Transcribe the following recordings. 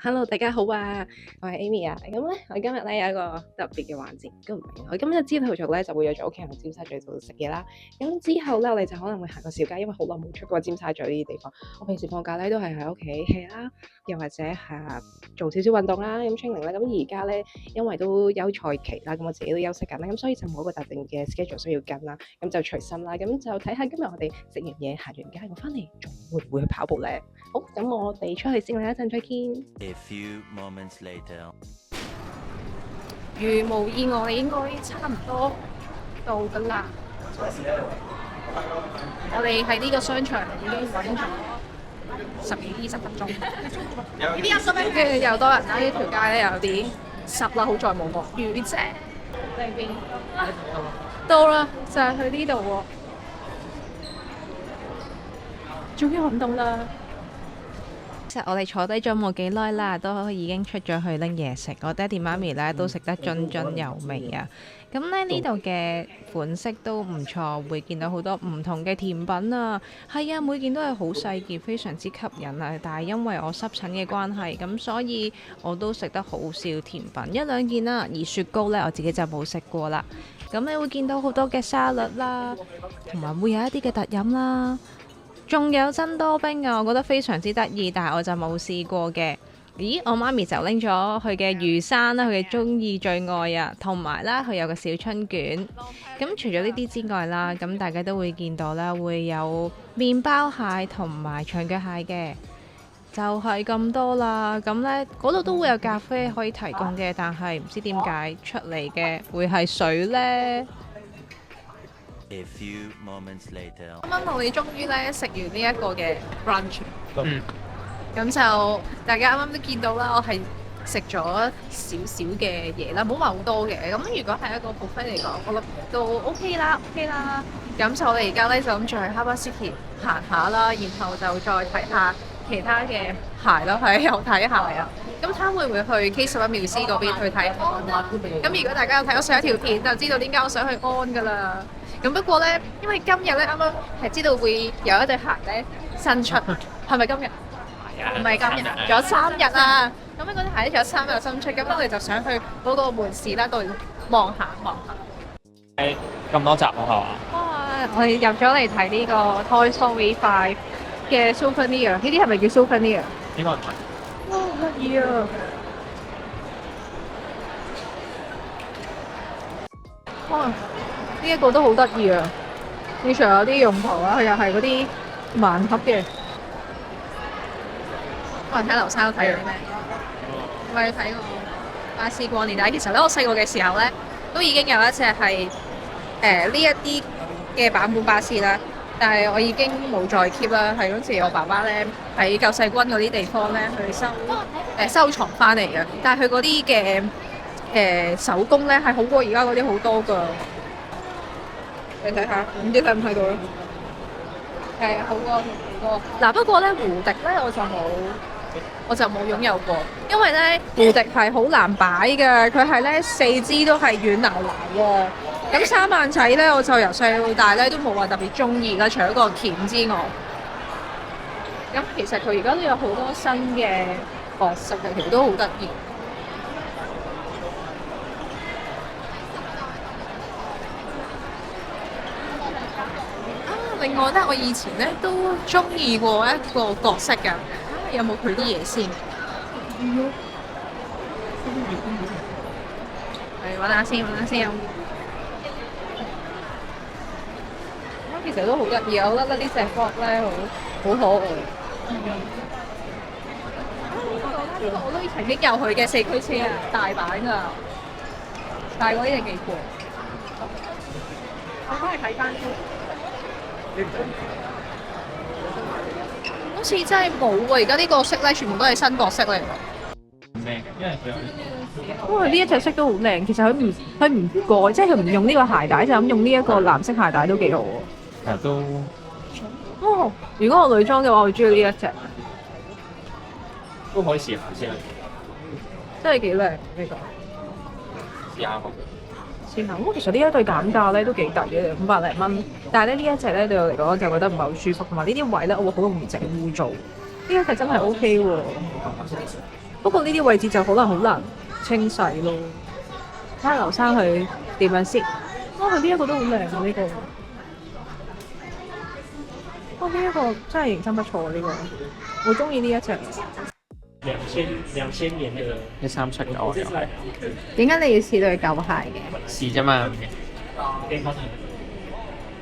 Hello，大家好啊，我係 Amy 啊。咁咧，我今日咧有一個特別嘅環節，咁唔係我今日朝頭早咧就會約咗屋企人去尖沙咀度食嘢啦。咁之後咧，我哋就可能會行個小街，因為好耐冇出過尖沙咀呢啲地方。我平時放假咧都係喺屋企 hea 啦，又或者係做少少運動啦，咁 training 啦。咁而家咧，因為都休賽期啦，咁我自己都休息緊啦，咁所以就冇一個特定嘅 schedule 需要跟啦，咁就隨心啦。咁就睇下今日我哋食完嘢行完街，我翻嚟仲會唔會去跑步咧？好，咁我哋出去先啦，一陣再見。A few moments later. 如無意外，應該差唔多到㗎啦。我哋喺呢個商場已經揾咗10幾20分鐘，跟住又多人啦，呢條街咧有啲濕啦，好在冇落雨啫。呢邊到啦，就係去呢度喎，終於揾到啦！其實我哋坐低咗冇幾耐啦，都已經出咗去拎嘢食。我爹哋媽咪咧都食得津津有味啊！咁咧呢度嘅款式都唔錯，會見到好多唔同嘅甜品啊。係啊，每件都係好細件，非常之吸引啊！但係因為我濕疹嘅關係，咁所以我都食得好少甜品，一兩件啦。而雪糕呢，我自己就冇食過啦。咁你會見到好多嘅沙律啦，同埋會有一啲嘅特飲啦。仲有珍多冰啊，我覺得非常之得意，但係我就冇試過嘅。咦，我媽咪就拎咗佢嘅魚生啦，佢嘅中意最愛啊，同埋啦佢有個小春卷。咁除咗呢啲之外啦，咁大家都會見到啦，會有麵包蟹同埋長腳蟹嘅，就係咁多啦。咁呢嗰度都會有咖啡可以提供嘅，但係唔知點解出嚟嘅會係水呢？A few moments later. 啱啱我哋終於咧食完呢一個嘅 brunch，咁就大家啱啱都見到啦，我係食咗少少嘅嘢啦，冇話好多嘅。咁如果係一個 buffet 嚟講，我諗都 OK 啦，OK 啦。咁就我哋而家咧就諗住去 Harbour City 行下啦，然後就再睇下其他嘅鞋咯，係有睇鞋啊。咁睇下會唔會去 K11 妙思嗰邊去睇安啦？咁如果大家有睇我上一條片，就知道點解我想去安噶啦。咁不過咧，因為今日咧啱啱係知道會有一對鞋咧新出，係咪今日？唔係今日，仲有3日啊！咁咧嗰對鞋咧仲有3日新出，咁我哋就想去嗰個門市啦，度望下望下。咁多集喎係嘛？哇！我哋入咗嚟睇呢個 Toy Story 5嘅 Souvenir，呢啲係咪叫 Souvenir？應該唔係。哇！好得意啊！哇！呢一個都好得意啊！以上有啲用途啊，佢又係嗰啲盲盒嘅。我哋睇劉生睇咗啲咩？我哋睇過巴斯光年，但係其實咧，我細個嘅時候咧，都已經有一隻係呢一啲嘅版本巴士啦，但係我已經冇再 keep 啦。係嗰時我爸爸咧喺救世軍嗰啲地方咧去收藏翻嚟嘅，但係佢嗰啲嘅手工咧係好過而家嗰啲好多㗎。你睇下，唔知睇唔睇到咧？係好過好多。嗱，不過咧胡迪咧我就冇擁有過，因為咧胡迪係好難擺嘅，佢係咧4支都係軟腍腍喎。咁三萬仔咧，我就由細到大咧都冇話特別中意啦，除咗個鉗之外。咁其實佢而家都有好多新嘅角色嘅，其實都好得意。另外咧，我以前咧都中意過一個角色㗎，有冇佢啲嘢先？係揾下先，揾下先。其實都好得意啊！我覺得呢隻角咧好可愛。呢個我都曾經有佢嘅4驅車啊，大版㗎，但係嗰啲係幾貴。我翻去睇翻先。好似真係冇喎，而家呢個色咧全部都係新角色嚟㗎。靚，因為佢有。不過呢一隻色都好靚，其實佢唔改，即係佢唔用呢個鞋帶，就咁用呢一個藍色鞋帶都幾好喎。其實都哦，如果我女裝嘅話，我會中意呢一隻，都可以試下先，真係幾靚呢個。試下個。先行，其實呢一對減價咧都幾抵嘅，500零蚊。但係咧呢一隻咧對我嚟講就覺得唔係好舒服，同埋呢啲位咧我會好容易整污糟。一隻真係 OK 喎。不過呢啲位置就可能好難清洗咯。睇下劉生佢點樣先。佢呢一個都好靚啊！呢個，呢一個真係認真不錯啊！呢個，我中意呢一隻。2000年嘅137嘅我又係點解你要試對舊鞋嘅？試啫嘛。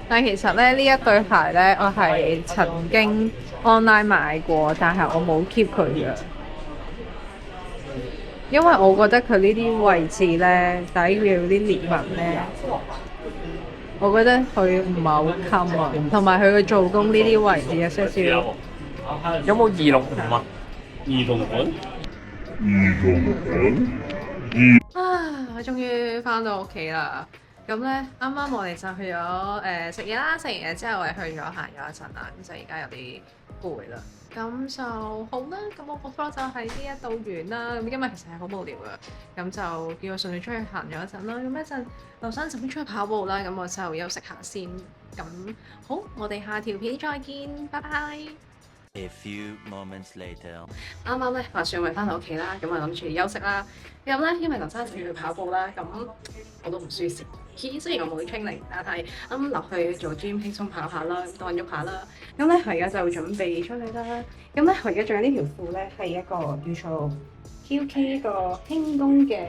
但係其實咧，呢一對鞋咧，我係曾經 online 買過，但係我冇 keep 佢嘅，因為我覺得佢呢啲位置咧，底嘅嗰啲裂紋咧，我覺得佢唔係好襟啊，同埋佢嘅做工呢啲位置有少少。有冇265啊？265？啊！我終於翻到屋企啦。咁咧，啱啱我哋就去咗食嘢啦。食完嘢之後，我哋去咗行咗一陣啦。咁就而家有啲攰啦。咁就好啦。咁我個 vlog 就喺呢一度完啦。咁今日其實係好無聊嘅。咁就叫我順便出去行咗一陣啦。咁一陣劉生就邊出去跑步啦。咁我就休息下先。咁好，我哋下條片再見，拜拜。A few moments later. 啱啱咧話算我翻到屋企啦，咁啊諗住休息啦。咁咧因為劉生就要去跑步啦，咁我都唔舒適。雖然我冇 training，但係啱落去做 gym 輕鬆跑下啦，當喐下啦。咁咧我而家就準備出去啦。咁咧我而家着緊呢條褲咧係一個叫做 QK 個輕功嘅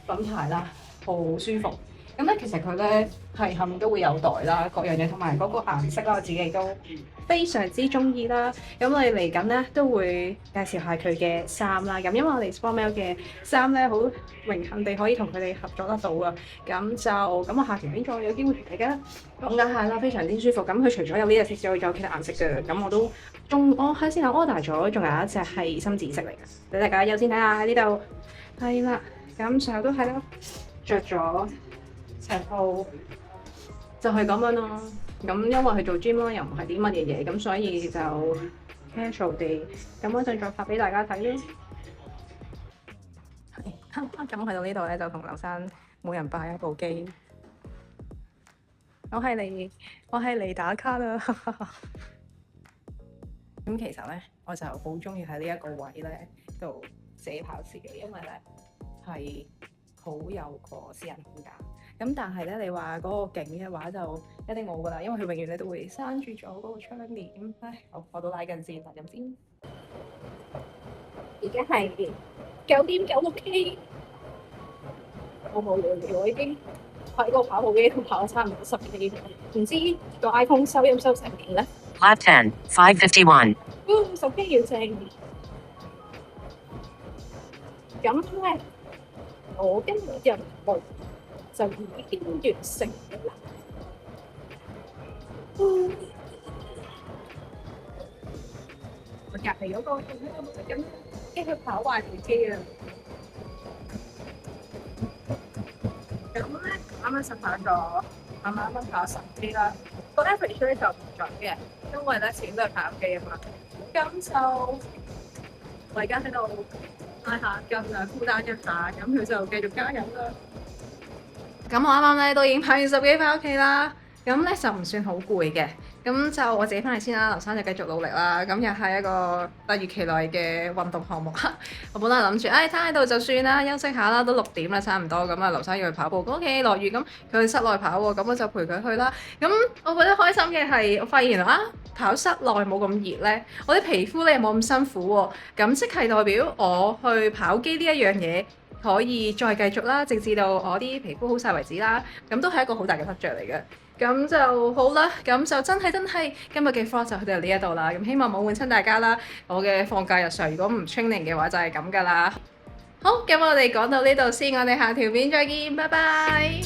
品牌啦，好舒服。咁咧其實佢咧係後面都會有袋啦，各樣嘢同埋嗰個顏色啦，我自己都非常之中意啦。咁我哋嚟緊咧都會介紹下佢嘅衫啦。咁因為我哋 Sportmel 嘅衫咧好榮幸地可以同佢哋合作得到啊。咁我下條片再有機會同大家講解下啦，非常之舒服。咁佢除咗有呢隻色之外，仲有其他顏色嘅。咁我都係先有 order 咗，仲有一隻係深紫色嚟嘅，俾大家優先睇下喺呢度。係啦，咁上都係啦，着咗成套就係咁樣咯。咁因為去做 gym 啦，又唔係啲乜嘢嘢，咁所以就 casual 地咁我陣再發俾大家睇啦。咁去到呢度咧，就同劉生每人拜一部機。我係嚟打卡啦。咁其實咧，我就好中意喺呢一個位咧度寫跑詞嘅，因為咧係好有個私人空間。咁但係咧，你話嗰個景嘅話就一定冇噶啦，因為佢永遠咧都會閂住咗嗰個窗簾。唉，我都拉近先，等陣先。而家係9.96K，我冇聊，我已經喺個跑步機度跑咗差唔多10K，唔知個 iPhone 收音收成點咧 Lap 10, 551. 10K 完成。咁咧，我今日任務就已經完成咗啦。我隔離嗰個仲喺度食緊，驚佢跑壞部機啊！咁咧，啱啱實跑咗，啱跑10K啦。個 average 咧就唔準嘅，因為咧始終都係跑機啊嘛。咁就我而家喺度拉下筋啊，負擔一下，咁佢就繼續加油啦。咁我啱啱咧都已經跑完10K翻屋企啦，咁咧就唔算好攰嘅，咁就我自己翻嚟先啦。劉生就繼續努力啦，咁又係一個突如其來嘅運動項目。我本來諗住，攤喺度就算啦，休息下啦，都6點啦，差唔多。咁啊，劉生要去跑步，OK，落雨咁佢去室內跑喎，咁我就陪佢去啦。咁我覺得開心嘅係，我發現跑室內冇咁熱咧，我啲皮膚咧冇咁辛苦喎。咁即係代表我去跑機呢一樣嘢可以再繼續啦，直至到我啲皮膚好晒為止啦。咁都係一個好大嘅得着嚟嘅。咁就好啦，咁就真係今日嘅 vlog 就去到呢一度啦。咁希望冇悶親大家啦。我嘅放假日常如果唔 training 嘅話就係咁噶啦。好，咁我哋講到呢度先，我哋下條片再見，拜拜。